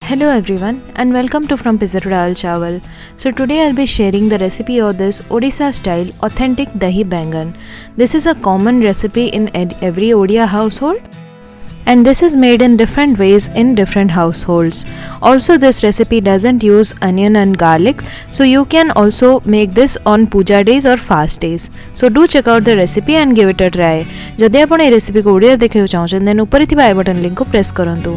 Hello everyone and welcome to frompizzatodalchawal. So today I'll be sharing the recipe of this Odisha style authentic Dahi Baingan. This is a common recipe in every Odia household and this is made in different ways in different households. Also this recipe doesn't use onion and garlic, so you can also make this on puja days or fast days. So do check out the recipe and give it a try. Jodi apun ei recipe ko Odia dekhiବାକୁ ଚାହୁଁଛନ୍ତି then upare thiba I button link ko press karantu.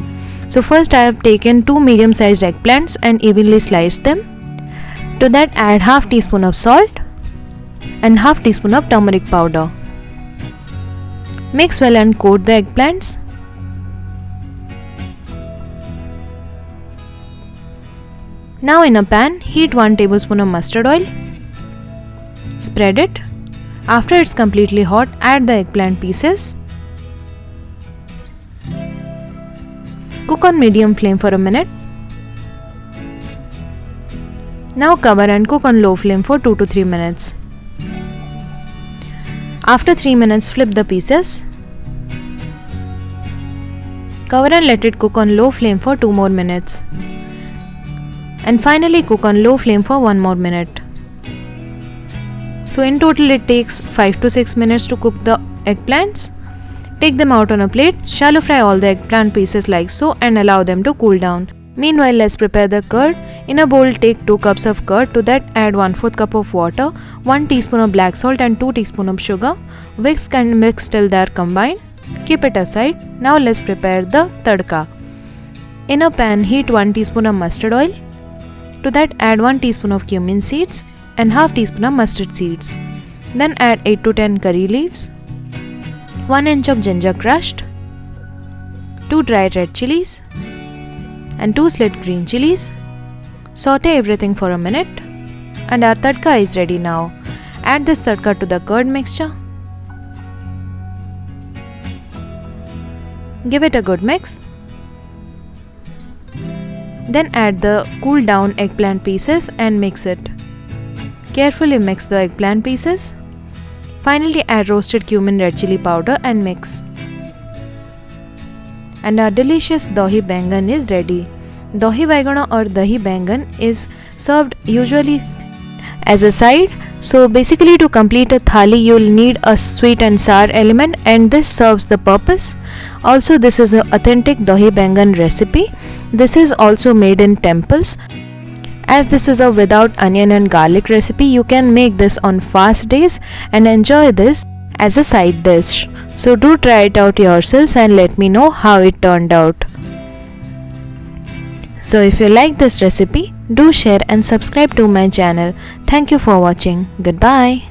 So first I have taken 2 medium sized eggplants and evenly sliced them. To that add half teaspoon of salt and half teaspoon of turmeric powder. Mix well and coat the eggplants. Now in a pan, heat 1 tablespoon of mustard oil. Spread it. After it's completely hot, add the eggplant pieces. Cook on medium flame for a minute. Now cover and cook on low flame for 2 to 3 minutes. After 3 minutes, flip the pieces. Cover and let it cook on low flame for 2 more minutes. And finally cook on low flame for 1 more minute. So in total it takes 5 to 6 minutes to cook the eggplants. Take them out on a plate, shallow fry all the eggplant pieces like so and allow them to cool down. Meanwhile, let's prepare the curd. In a bowl, take 2 cups of curd. To that, add 1/4 cup of water, 1 teaspoon of black salt and 2 teaspoons of sugar. Whisk and mix till they are combined. Keep it aside. Now let's prepare the tadka. In a pan, heat 1 teaspoon of mustard oil. To that, add 1 teaspoon of cumin seeds and half teaspoon of mustard seeds. Then add 8 to 10 curry leaves, 1 inch of ginger crushed, 2 dried red chillies and 2 slit green chillies. Saute everything for a minute and our tadka is ready now. Add this tadka to the curd mixture. Give it a good mix. Then add the cool down eggplant pieces and mix it. Carefully mix the eggplant pieces. Finally add roasted cumin red chilly powder and mix. And our delicious Dahi Baingan is ready. Dahi Baigana or Dahi Baingan is served usually as a side. So basically to complete a thali you'll need a sweet and sour element and this serves the purpose. Also this is an authentic Dahi Baingan recipe. This is also made in temples. As this is a without onion and garlic recipe, you can make this on fast days and enjoy this as a side dish. So do try it out yourselves and let me know how it turned out. So if you like this recipe, do share and subscribe to my channel. Thank you for watching. Goodbye.